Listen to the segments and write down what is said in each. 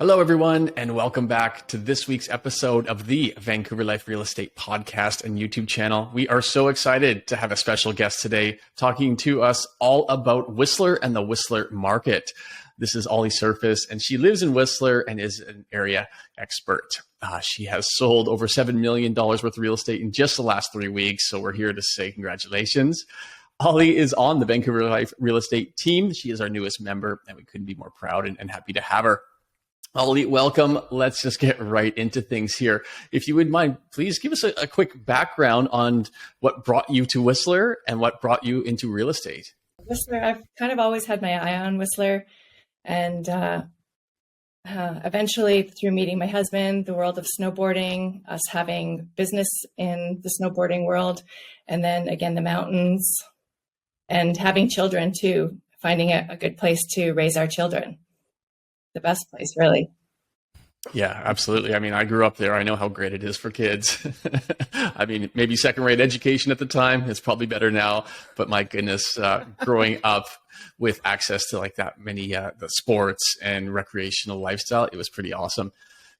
Hello, everyone, and welcome back to this week's episode of the Vancouver Life Real Estate podcast and YouTube channel. We are so excited to have a special guest today talking to us all about Whistler and the Whistler market. This is Auley Serfas, and she lives in Whistler and is an area expert. She has sold over $7 million worth of real estate in just the last 3 weeks, so we're here to say congratulations. Auley is on the Vancouver Life Real Estate team. She is our newest member, and we couldn't be more proud and happy to have her. Auley, welcome. Let's just get right into things here. If you would mind, please give us a quick background on what brought you to Whistler and what brought you into real estate. Whistler, I've kind of always had my eye on Whistler. And eventually, through meeting my husband, the world of snowboarding, us having business in the snowboarding world, and then again, the mountains, and having children too, finding a good place to raise our children. The best place, really. Yeah, absolutely. I mean, I grew up there. I know how great it is for kids. I mean, maybe second-rate education at the time. It's probably better now. But my goodness, growing up with access to like that many the sports and recreational lifestyle, it was pretty awesome.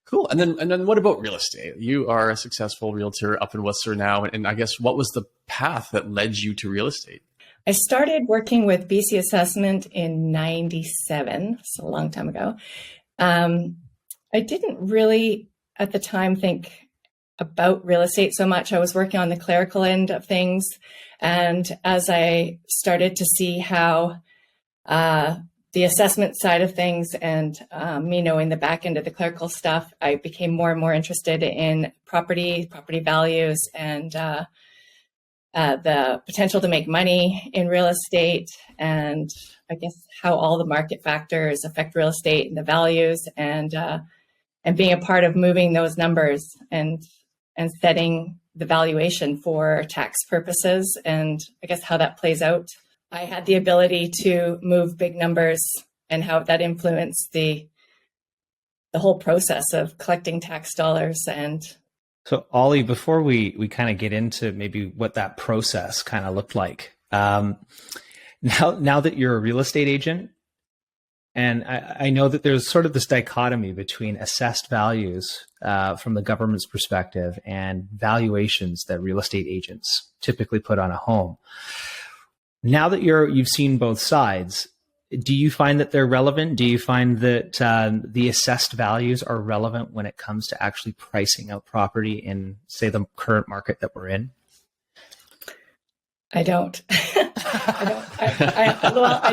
Cool. And then what about real estate? You are a successful realtor up in Whistler now. And I guess what was the path that led you to real estate? I started working with BC Assessment in 97, so a long time ago. I didn't really, at the time, think about real estate so much. I was working on the clerical end of things. And as I started to see how the assessment side of things and me knowing the back end of the clerical stuff, I became more and more interested in property values, and the potential to make money in real estate, and I guess how all the market factors affect real estate and the values, and being a part of moving those numbers and setting the valuation for tax purposes, and I guess how that plays out. I had the ability to move big numbers and how that influenced the whole process of collecting tax dollars. And so, Ollie, before we kind of get into maybe what that process kind of looked like, now that you're a real estate agent, and I know that there's sort of this dichotomy between assessed values from the government's perspective and valuations that real estate agents typically put on a home. Now that you've seen both sides, do you find that they're relevant? Do you find that the assessed values are relevant when it comes to actually pricing out property in, say, the current market that we're in? I don't. I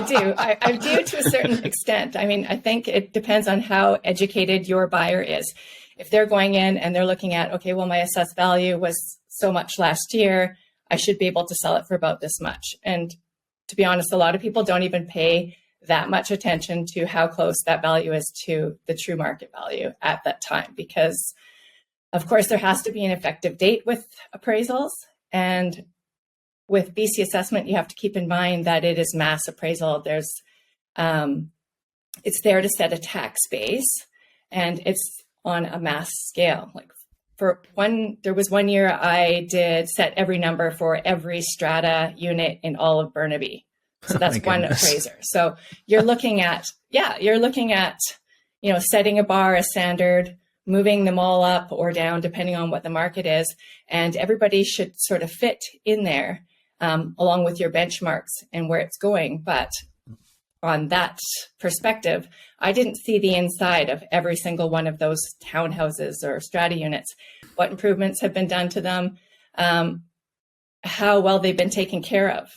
do. I do to a certain extent. I mean, I think it depends on how educated your buyer is. If they're going in and they're looking at, okay, well, my assessed value was so much last year, I should be able to sell it for about this much. And to be honest, a lot of people don't even pay that much attention to how close that value is to the true market value at that time, because of course there has to be an effective date with appraisals. And with BC Assessment, you have to keep in mind that it is mass appraisal. There's, it's there to set a tax base, and it's on a mass scale. Like there was 1 year I did set every number for every strata unit in all of Burnaby. So that's one appraiser. So you're looking at, setting a bar, a standard, moving them all up or down, depending on what the market is. And everybody should sort of fit in there, along with your benchmarks and where it's going. But on that perspective, I didn't see the inside of every single one of those townhouses or strata units, what improvements have been done to them, how well they've been taken care of.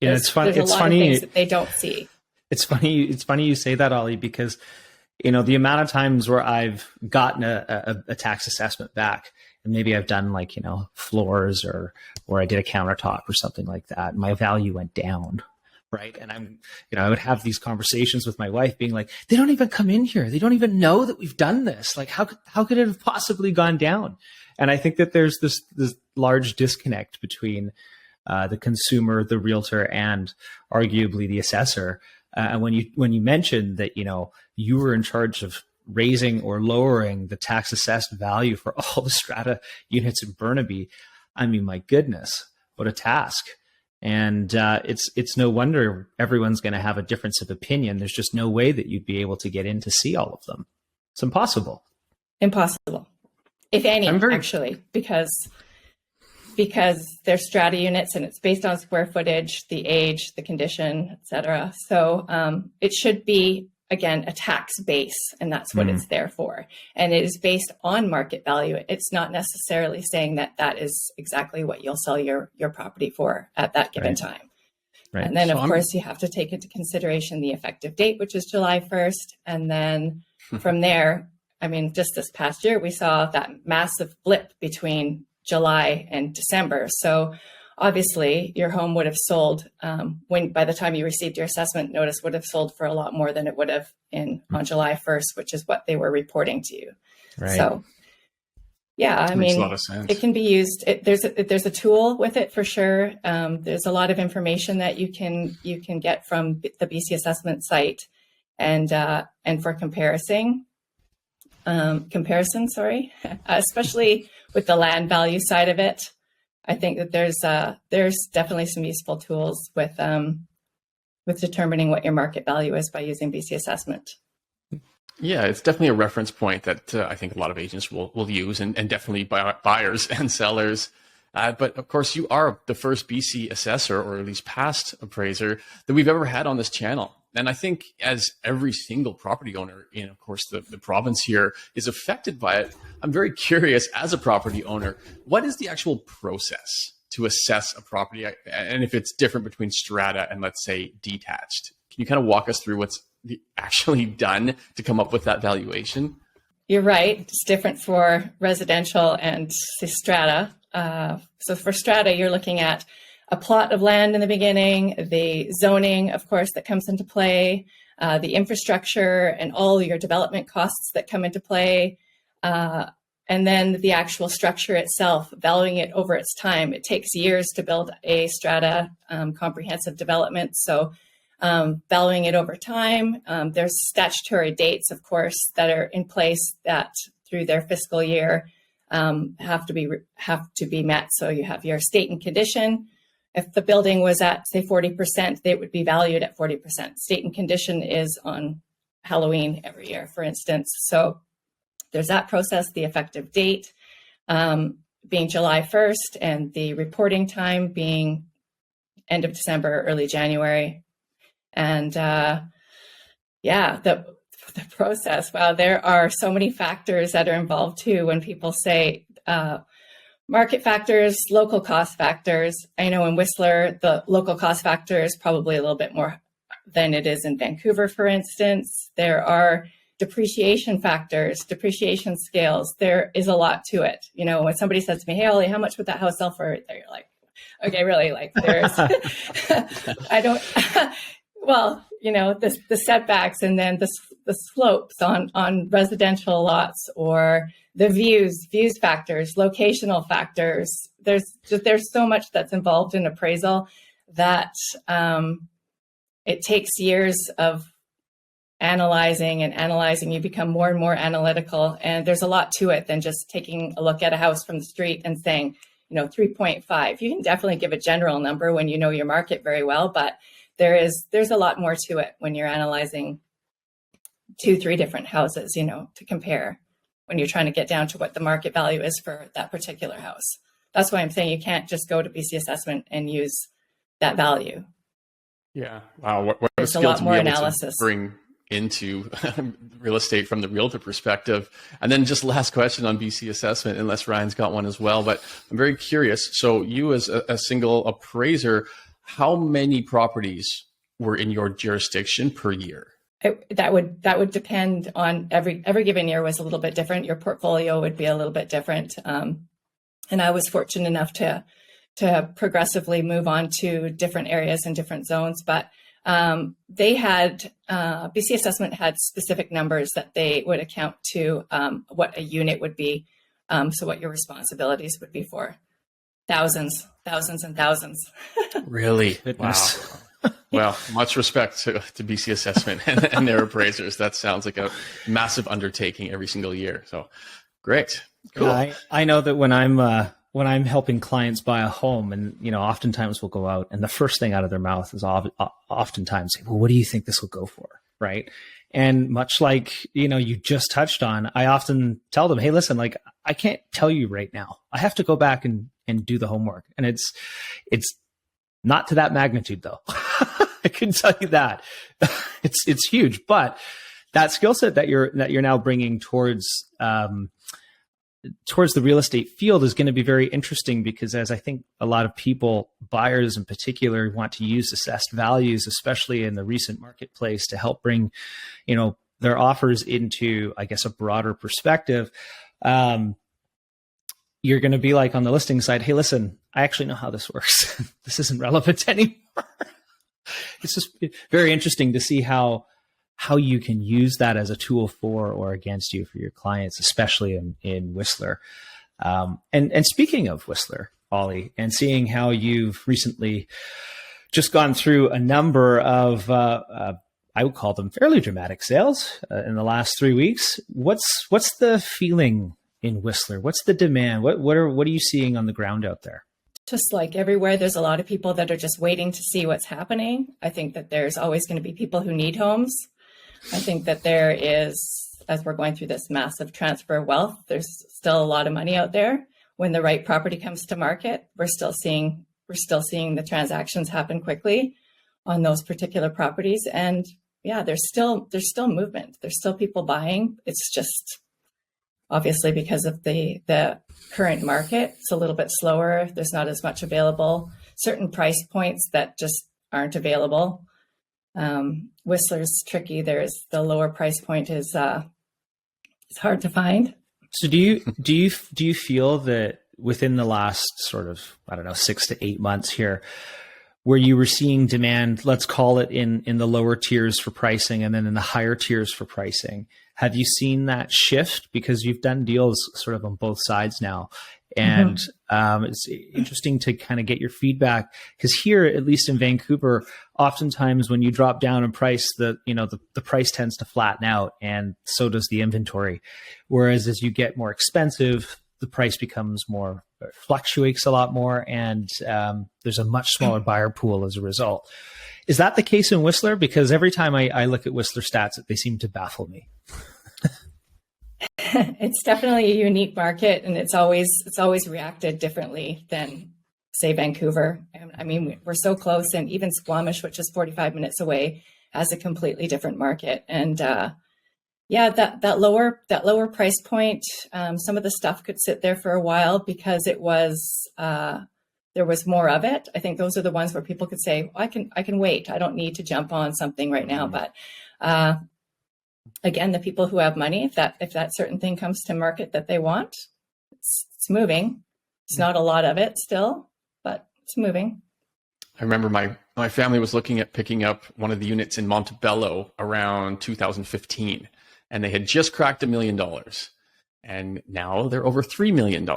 Yeah, it's funny. There's a lot of things that they don't see. It's funny you say that, Ollie, because the amount of times where I've gotten a tax assessment back, and maybe I've done floors or I did a countertop or something like that, and my value went down. Right. And I would have these conversations with my wife being like, they don't even come in here. They don't even know that we've done this. Like, how could it have possibly gone down? And I think that there's this large disconnect between the consumer, the realtor, and arguably the assessor. And when you mentioned that, you were in charge of raising or lowering the tax assessed value for all the strata units in Burnaby, I mean, my goodness, what a task. And it's no wonder everyone's going to have a difference of opinion. There's just no way that you'd be able to get in to see all of them. It's impossible. Impossible, if any, actually, because they're strata units and it's based on square footage, the age, the condition, etc. So it should be, again, a tax base, and that's what it's there for. And it is based on market value. It's not necessarily saying that that is exactly what you'll sell your property for at that given time. Right. And then, of course, you have to take into consideration the effective date, which is July 1st. And then from there, I mean, just this past year, we saw that massive blip between July and December. So obviously your home would have sold by the time you received your assessment notice, would have sold for a lot more than it would have on July 1st, which is what they were reporting to you. Right. So yeah, I mean, a lot of sense. It can be used. There's a tool with it for sure. There's a lot of information that you can get from the BC assessment site, and for comparison, especially with the land value side of it. I think that there's definitely some useful tools with determining what your market value is by using BC assessment. Yeah, it's definitely a reference point that I think a lot of agents will use, and definitely buyers and sellers. But of course, you are the first BC assessor, or at least past appraiser, that we've ever had on this channel. And I think as every single property owner in, of course, the province here is affected by it, I'm very curious, as a property owner, what is the actual process to assess a property? And if it's different between strata and, let's say, detached. Can you kind of walk us through what's actually done to come up with that valuation? You're right. It's different for residential and strata. So for strata, you're looking at a plot of land in the beginning, the zoning, of course, that comes into play, the infrastructure and all your development costs that come into play, and then the actual structure itself, valuing it over its time. It takes years to build a strata comprehensive development. So valuing it over time, there's statutory dates, of course, that are in place that through their fiscal year have to be met. So you have your state and condition. If the building was at, say, 40%, they would be valued at 40%. State and condition is on Halloween every year, for instance. So there's that process, the effective date being July 1st, and the reporting time being end of December, early January. And the process, wow, there are so many factors that are involved too. When people say market factors, local cost factors, I know in Whistler, the local cost factor is probably a little bit more than it is in Vancouver, for instance. There are depreciation factors, depreciation scales. There is a lot to it. You know, when somebody says to me, "Hey, Ollie, how much would that house sell for?" You're like, okay, really? Like there's, I don't, well, you know, the setbacks and then the slopes on residential lots, or the views factors, locational factors. There's so much that's involved in appraisal that it takes years of analyzing. You become more and more analytical, and there's a lot to it than just taking a look at a house from the street and saying, you know, 3.5. You can definitely give a general number when you know your market very well, but there's a lot more to it when you're analyzing 2-3 different houses, you know, to compare when you're trying to get down to what the market value is for that particular house. That's why I'm saying you can't just go to BC assessment and use that value. Yeah. Wow. What there's a lot skill more to be able analysis. to bring into real estate from the realtor perspective. And then just last question on BC assessment, unless Ryan's got one as well, but I'm very curious. So you as a single appraiser, how many properties were in your jurisdiction per year? That would depend on every given year was a little bit different. Your portfolio would be a little bit different. And I was fortunate enough to progressively move on to different areas and different zones, but they had, BC assessment had specific numbers that they would account to what a unit would be. So what your responsibilities would be for. Thousands and thousands. Really? Goodness. Wow. Well, much respect to BC assessment and their appraisers. That sounds like a massive undertaking every single year. So great. Cool. I know that when I'm helping clients buy a home, and, you know, oftentimes we'll go out and the first thing out of their mouth is oftentimes, well, what do you think this will go for? right? And much like, you just touched on, I often tell them, hey, listen, like, I can't tell you right now. I have to go back and do the homework. And it's not to that magnitude though. I can tell you that. It's huge, but that skill set that you're now bringing towards the real estate field is going to be very interesting, because as I think a lot of people, buyers in particular, want to use assessed values, especially in the recent marketplace, to help bring, their offers into, I guess, a broader perspective. You're going to be like on the listing side, hey, listen, I actually know how this works. This isn't relevant anymore. It's just very interesting to see how you can use that as a tool for or against you for your clients, especially in Whistler. And speaking of Whistler, Ollie, and seeing how you've recently just gone through a number of, I would call them fairly dramatic sales in the last 3 weeks. What's the feeling in Whistler? What's the demand? What are you seeing on the ground out there? Just like everywhere, there's a lot of people that are just waiting to see what's happening. I think that there's always going to be people who need homes. I think that there is, as we're going through this massive transfer of wealth, there's still a lot of money out there. When the right property comes to market, we're still seeing the transactions happen quickly on those particular properties. And yeah, there's still movement. There's still people buying. It's just obviously because of the current market, it's a little bit slower. There's not as much available. Certain price points that just aren't available. Whistler's tricky. There's the lower price point is it's hard to find. So do you feel that within the last sort of, 6 to 8 months here, where you were seeing demand, let's call it in the lower tiers for pricing and then in the higher tiers for pricing, have you seen that shift? Because you've done deals sort of on both sides now. And it's interesting to kind of get your feedback, because here, at least in Vancouver, oftentimes when you drop down in price, the price tends to flatten out, and so does the inventory. Whereas as you get more expensive, the price becomes more, fluctuates a lot more, and there's a much smaller buyer pool as a result. Is that the case in Whistler? Because every time I look at Whistler stats, they seem to baffle me. It's definitely a unique market, and it's always reacted differently than, say, Vancouver. I mean, we're so close, and even Squamish, which is 45 minutes away, has a completely different market. And that lower price point, some of the stuff could sit there for a while because it was there was more of it. I think those are the ones where people could say, I can wait. I don't need to jump on something right now. But again, the people who have money, if that certain thing comes to market that they want, it's moving. It's not a lot of it still, but it's moving. I remember my family was looking at picking up one of the units in Montebello around 2015, and they had just cracked $1 million. And now they're over $3 million,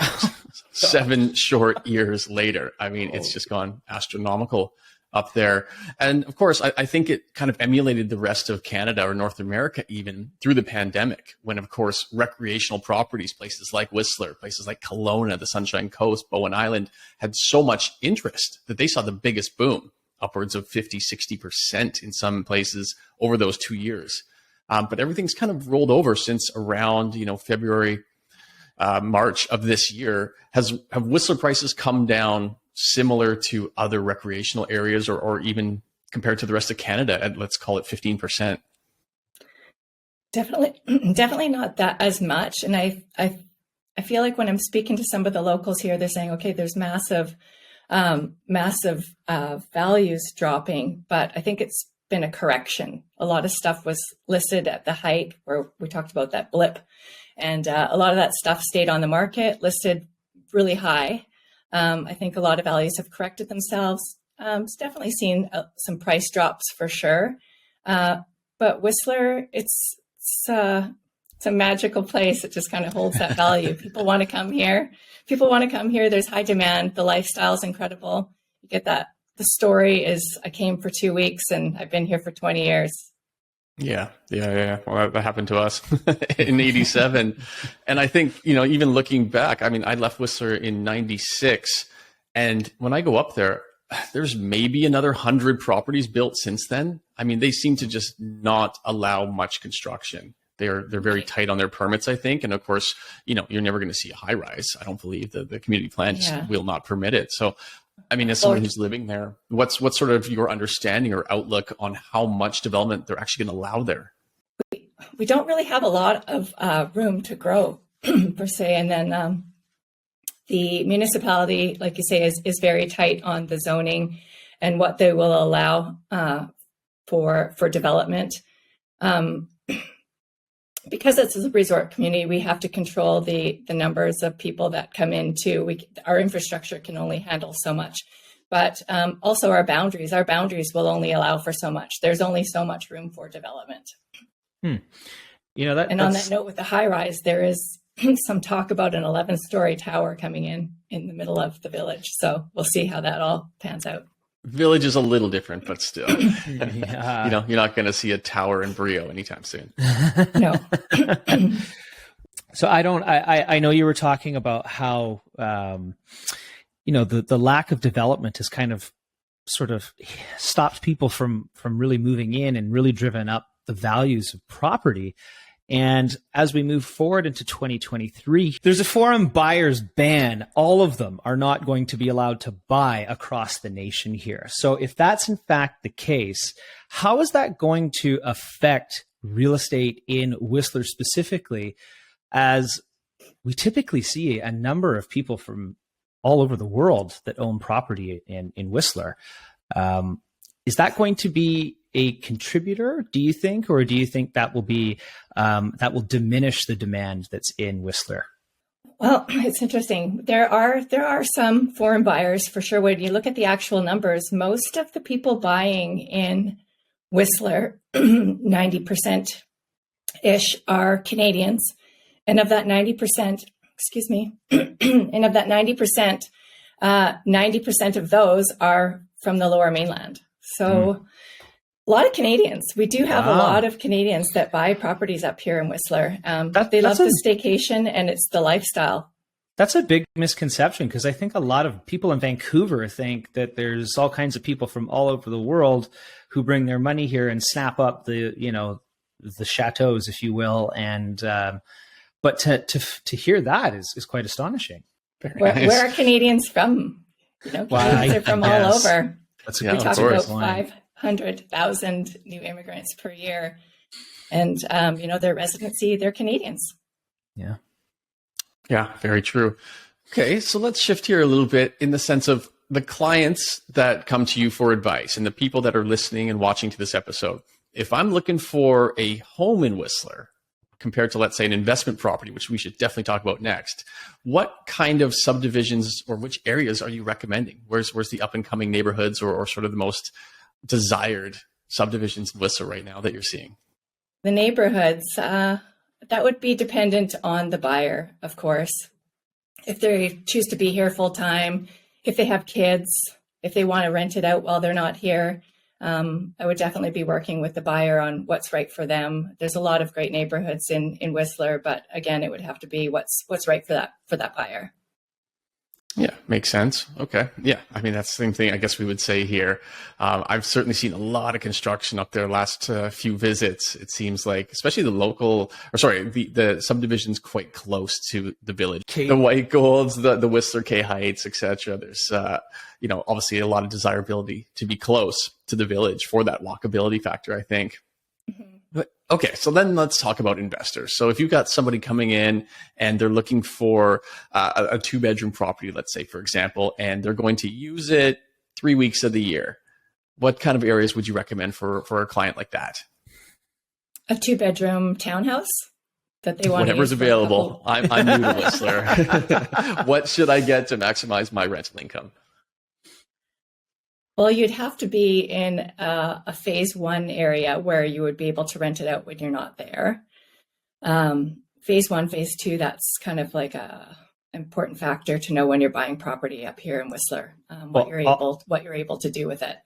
7 short years later. I mean, it's just gone astronomical up there. And of course, I think it kind of emulated the rest of Canada or North America even through the pandemic, when of course recreational properties, places like Whistler, places like Kelowna, the Sunshine Coast, Bowen Island, had so much interest that they saw the biggest boom, upwards of 50, 60% in some places over those 2 years. But everything's kind of rolled over since around, February, March of this year. Have Whistler prices come down similar to other recreational areas, or even compared to the rest of Canada at, let's call it 15%? Definitely not that as much. And I feel like when I'm speaking to some of the locals here, they're saying, okay, there's massive values dropping, but I think it's been a correction. A lot of stuff was listed at the height where we talked about that blip, and a lot of that stuff stayed on the market, listed really high. I think a lot of values have corrected themselves. It's definitely seen some price drops for sure. But Whistler, it's a magical place. It just kind of holds that value. People want to come here. There's high demand. The lifestyle's incredible. You get that. The story is, I came for 2 weeks and I've been here for 20 years. Yeah. Well, that happened to us in 87. And I think, even looking back, I mean, I left Whistler in 96. And when I go up there, there's maybe another 100 properties built since then. I mean, they seem to just not allow much construction. They're very tight on their permits, I think. And of course, you're never going to see a high rise. I don't believe the community plan just will not permit it. So, I mean, as someone who's living there, what's sort of your understanding or outlook on how much development they're actually going to allow there? We don't really have a lot of room to grow per se. And then the municipality, like you say, is very tight on the zoning and what they will allow for development. Because it's a resort community, we have to control the numbers of people that come in too. Our infrastructure can only handle so much, but also our boundaries will only allow for so much. There's only so much room for development. And on that note, with the high rise, there is some talk about an 11-story tower coming in the middle of the village. So we'll see how that all pans out. Village is a little different, but still, you're not going to see a tower in Brio anytime soon. No. So I know you were talking about how, the lack of development has kind of sort of stopped people from really moving in and really driven up the values of property. And as we move forward into 2023, there's a foreign buyers ban. All of them are not going to be allowed to buy across the nation here. So if that's in fact the case, how is that going to affect real estate in Whistler specifically, as we typically see a number of people from all over the world that own property in Whistler? Is that going to be a contributor, do you think, or do you think that will be that will diminish the demand that's in Whistler? Well, it's interesting. There are some foreign buyers for sure. When you look at the actual numbers, most of the people buying in Whistler, 90% ish, are Canadians, and of that 90%, and of that 90%, 90% of those are from the Lower Mainland. So. A lot of Canadians. We do have a lot of Canadians that buy properties up here in Whistler. They love the staycation and it's the lifestyle. That's a big misconception, because I think a lot of people in Vancouver think that there's all kinds of people from all over the world who bring their money here and snap up the chateaus, if you will. And but to hear that is quite astonishing. Where are Canadians from? Canadians are from all over. That's we talk about 500,000 new immigrants per year, and their residency, they're Canadians. Yeah, very true. Okay, so let's shift here a little bit in the sense of the clients that come to you for advice and the people that are listening and watching to this episode. If I'm looking for a home in Whistler compared to, let's say, an investment property, which we should definitely talk about next, what kind of subdivisions or which areas are you recommending? Where's the up and coming neighborhoods or sort of the most desired subdivisions in Whistler right now that you're seeing? The neighborhoods, that would be dependent on the buyer, of course. If they choose to be here full time, if they have kids, if they want to rent it out while they're not here, I would definitely be working with the buyer on what's right for them. There's a lot of great neighborhoods in Whistler, but again, it would have to be what's right for that buyer. Yeah, makes sense. Okay. Yeah. I mean, that's the same thing I guess we would say here. I've certainly seen a lot of construction up there last few visits. It seems like, especially the subdivisions quite close to the village. The White Golds, the Whistler K Heights, etc. There's, obviously a lot of desirability to be close to the village for that walkability factor, I think. Mm-hmm. But okay, so then let's talk about investors. So if you've got somebody coming in and they're looking for a 2-bedroom property, let's say, for example, and they're going to use it 3 weeks of the year, what kind of areas would you recommend for a client like that? A 2-bedroom townhouse that they want. Whatever's available. I'm new to Whistler. What should I get to maximize my rental income? Well, you'd have to be in a phase 1 area where you would be able to rent it out when you're not there. Phase 1, phase 2, that's kind of like a important factor to know when you're buying property up here in Whistler, what you're able to do with it.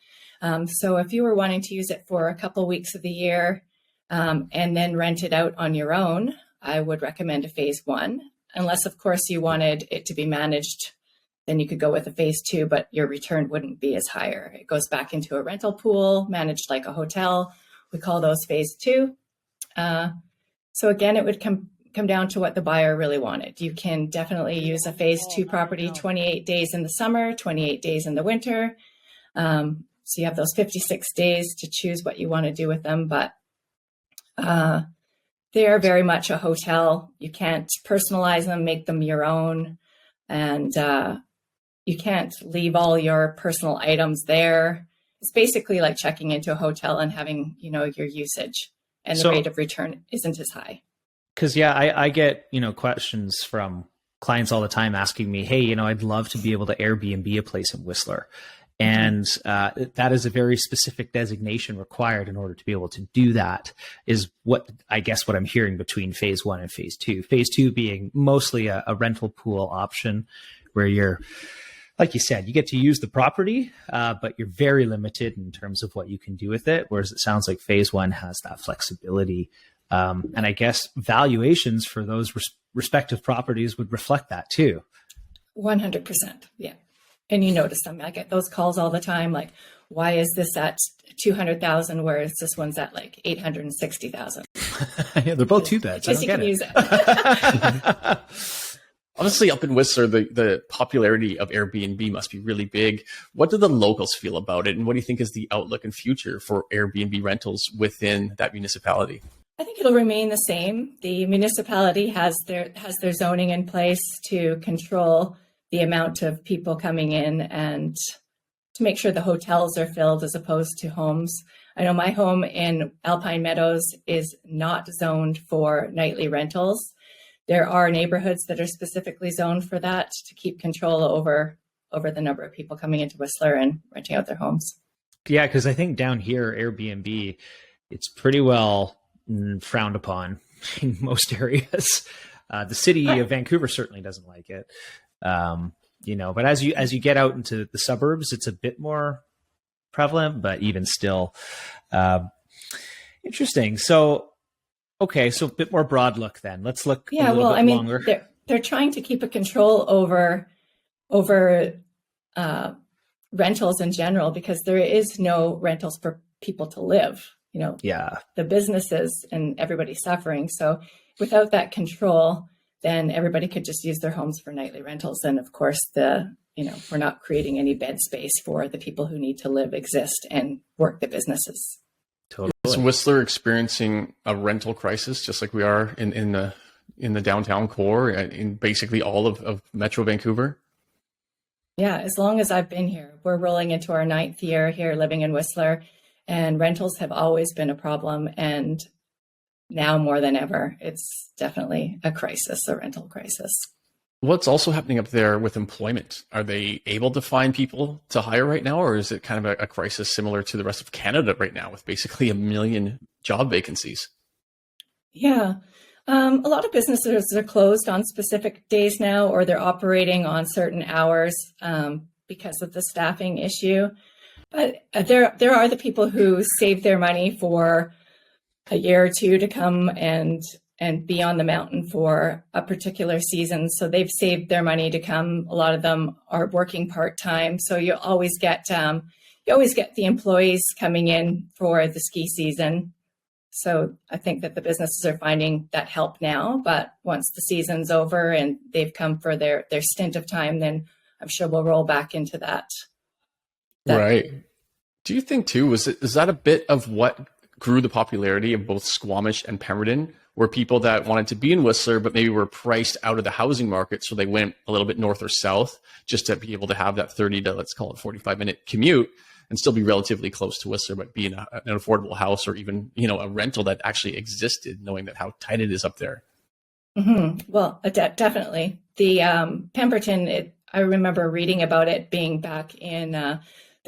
So if you were wanting to use it for a couple weeks of the year and then rent it out on your own, I would recommend a phase 1, unless of course you wanted it to be managed then you could go with a phase 2, but your return wouldn't be as higher. It goes back into a rental pool managed like a hotel. We call those phase 2. So again, it would come down to what the buyer really wanted. You can definitely use a phase 2 property 28 days in the summer, 28 days in the winter. So you have those 56 days to choose what you want to do with them, but they are very much a hotel. You can't personalize them, make them your own, and you can't leave all your personal items there. It's basically like checking into a hotel and having, your usage, and the rate of return isn't as high. Because I get, questions from clients all the time asking me, hey, I'd love to be able to Airbnb a place in Whistler. And that is a very specific designation required in order to be able to do that, is what I'm hearing between phase 1 and phase 2. Phase 2 being mostly a rental pool option where you're, like you said, you get to use the property, but you're very limited in terms of what you can do with it. Whereas it sounds like phase 1 has that flexibility. And I guess valuations for those respective properties would reflect that too. 100%. Yeah. And you notice them. I get those calls all the time. Like, why is this at 200,000, whereas this one's at like 860,000? Yeah, they're both 2 beds. Because you can use it. Honestly, up in Whistler, the popularity of Airbnb must be really big. What do the locals feel about it? And what do you think is the outlook and future for Airbnb rentals within that municipality? I think it'll remain the same. The municipality has their zoning in place to control the amount of people coming in and to make sure the hotels are filled as opposed to homes. I know my home in Alpine Meadows is not zoned for nightly rentals. There are neighborhoods that are specifically zoned for that to keep control over the number of people coming into Whistler and renting out their homes. Yeah, because I think down here, Airbnb, it's pretty well frowned upon in most areas. The city of Vancouver certainly doesn't like it. But as you get out into the suburbs, it's a bit more prevalent, but even still, interesting. So, okay, so a bit more broad look then. Let's look a little bit longer. They're trying to keep a control over rentals in general, because there is no rentals for people to live. The businesses and everybody's suffering. So without that control, then everybody could just use their homes for nightly rentals. And of course, we're not creating any bed space for the people who need to live, exist, and work the businesses. Totally. Is Whistler experiencing a rental crisis, just like we are in the downtown core, in basically all of Metro Vancouver? Yeah, as long as I've been here, we're rolling into our 9th year here living in Whistler, and rentals have always been a problem. And now more than ever, it's definitely a crisis, a rental crisis. What's also happening up there with employment? Are they able to find people to hire right now, or is it kind of a crisis similar to the rest of Canada right now with basically 1 million job vacancies? Yeah. A lot of businesses are closed on specific days now, or they're operating on certain hours because of the staffing issue. But there are the people who save their money for a year or two to come and be on the mountain for a particular season. So they've saved their money to come. A lot of them are working part-time. So you always get the employees coming in for the ski season. So I think that the businesses are finding that help now, but once the season's over and they've come for their stint of time, then I'm sure we'll roll back into that. Right. Do you think too, is that a bit of what grew the popularity of both Squamish and Pemberton, were people that wanted to be in Whistler, but maybe were priced out of the housing market. So they went a little bit north or south just to be able to have that 30 to, let's call it 45-minute commute and still be relatively close to Whistler, but be in an affordable house or even, a rental that actually existed, knowing that how tight it is up there. Mm-hmm. Well, definitely. The Pemberton, I remember reading about it being back in the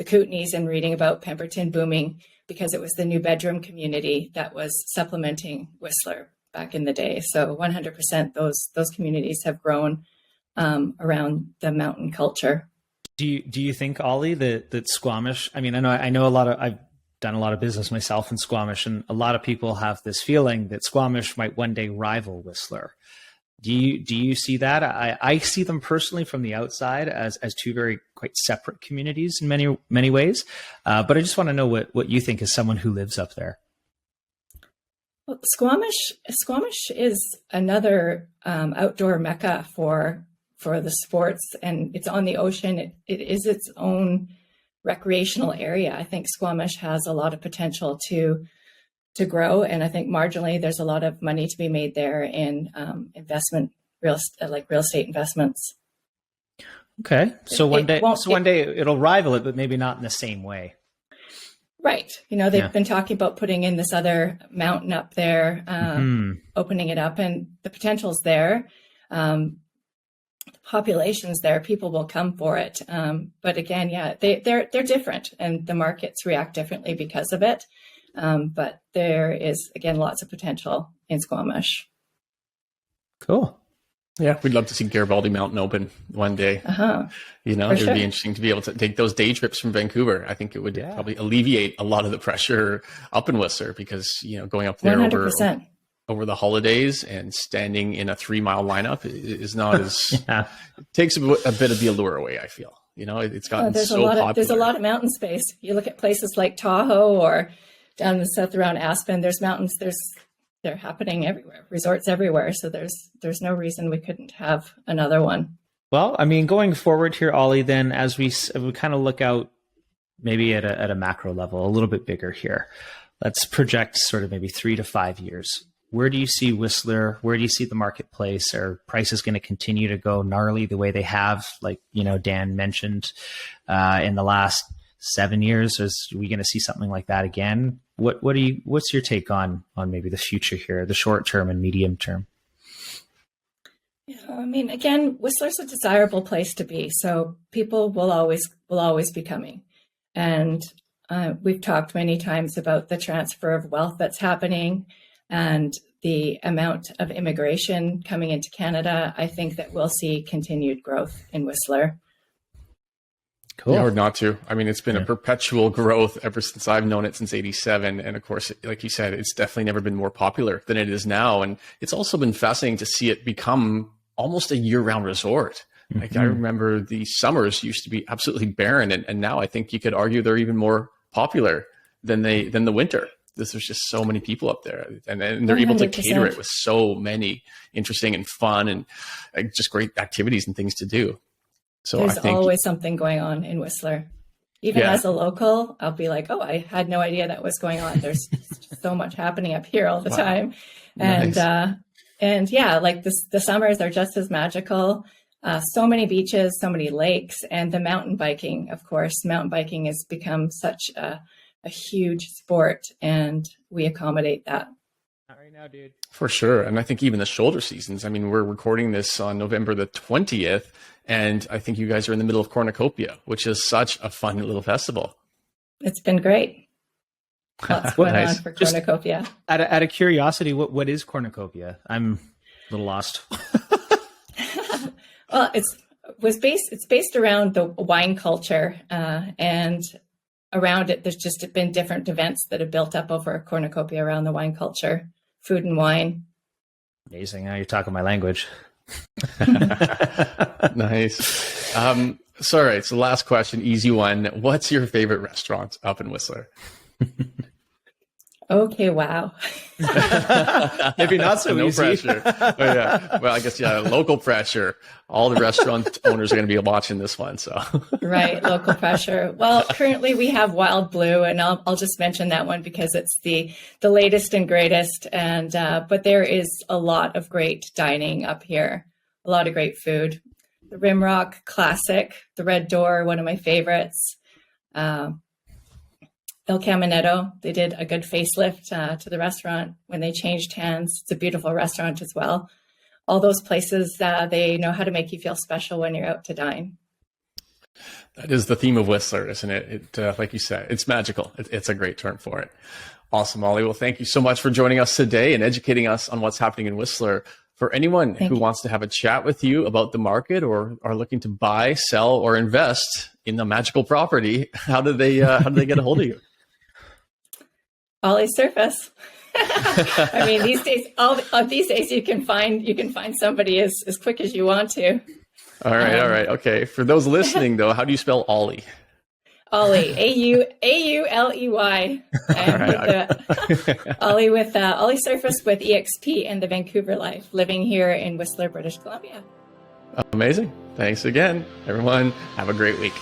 Kootenays and reading about Pemberton booming because it was the new bedroom community that was supplementing Whistler back in the day. So 100% those communities have grown around the mountain culture. Do you think, Ollie, that Squamish, I mean, I've done a lot of business myself in Squamish, and a lot of people have this feeling that Squamish might one day rival Whistler. Do you see that? I see them personally from the outside as two very quite separate communities in many ways. But I just want to know what you think as someone who lives up there. Well, Squamish is another outdoor mecca for the sports, and it's on the ocean. It is its own recreational area. I think Squamish has a lot of potential to grow, and I think marginally there's a lot of money to be made there in real estate investments. Okay, so one day it'll rival it, but maybe not in the same way. Right. They've been talking about putting in this other mountain up there, opening it up, and the potential's there. The population's there. People will come for it. But again, they're different, and the markets react differently because of it. But there is, again, lots of potential in Squamish. Cool. Yeah, we'd love to see Garibaldi Mountain open one day. It would be interesting to be able to take those day trips from Vancouver. I think it would probably alleviate a lot of the pressure up in Whistler, because, going up there over the holidays and standing in a 3-mile lineup is not as, it takes a bit of the allure away, I feel. It's gotten popular. There's a lot of mountain space. You look at places like Tahoe or down in the south around Aspen, there's mountains, they're happening everywhere, resorts everywhere. So there's no reason we couldn't have another one. Well, I mean, going forward here, Ollie, then as we kind of look out maybe at a macro level, a little bit bigger here, let's project sort of maybe 3 to 5 years. Where do you see Whistler? Where do you see the marketplace? Are prices going to continue to go gnarly the way they have, like, Dan mentioned, in the last 7 years? Are we going to see something like that again? What's your take on maybe the future here, the short term and medium term? I mean, again, Whistler's a desirable place to be, so people will always be coming. And we've talked many times about the transfer of wealth that's happening and the amount of immigration coming into Canada. I think that we'll see continued growth in Whistler. Cool. Hard not to. I mean, it's been a perpetual growth ever since I've known it, since '87. And of course, like you said, it's definitely never been more popular than it is now. And it's also been fascinating to see it become almost a year-round resort. Like, I remember the summers used to be absolutely barren, and now I think you could argue they're even more popular than the winter. There's just so many people up there, and they're 100%. Able to cater it with so many interesting and fun and just great activities and things to do. So there's always something going on in Whistler. Even as a local, I'll be like, I had no idea that was going on. There's so much happening up here all the time. And, nice. Like the summers are just as magical. So many beaches, so many lakes, and the mountain biking, of course. Mountain biking has become such a huge sport, and we accommodate that. Not right now, dude. For sure. And I think even the shoulder seasons, I mean, we're recording this on November the 20th, and I think you guys are in the middle of Cornucopia, which is such a fun little festival. It's been great. Lots going on for Cornucopia. Just out of curiosity, what is Cornucopia? I'm a little lost. Well, it's based around the wine culture, and around it, there's just been different events that have built up over Cornucopia around the wine culture, food and wine. Amazing. Now you're talking my language. Nice. So, all right. So last question, easy one. What's your favorite restaurant up in Whistler? Okay, wow. Maybe not so no easy. Pressure. Oh, yeah. Well, I guess, local pressure. All the restaurant owners are going to be watching this one. So right, local pressure. Well, currently we have Wild Blue, and I'll just mention that one because it's the latest and greatest. And but there is a lot of great dining up here, a lot of great food. The Rimrock Classic, the Red Door, one of my favorites. El Caminetto, they did a good facelift to the restaurant when they changed hands. It's a beautiful restaurant as well. All those places, they know how to make you feel special when you're out to dine. That is the theme of Whistler, isn't it? Like you said, it's magical. It's a great term for it. Awesome, Ollie. Well, thank you so much for joining us today and educating us on what's happening in Whistler. For anyone who wants to have a chat with you about the market or are looking to buy, sell, or invest in the magical property, how do they get a hold of you? Ollie Serfas. I mean, these days you can find somebody as quick as you want to. All right. Okay. For those listening, though, how do you spell Ollie? Ollie, Auley, and Ollie with Ollie Serfas with EXP and the Vancouver life, living here in Whistler, British Columbia. Amazing. Thanks again, everyone. Have a great week.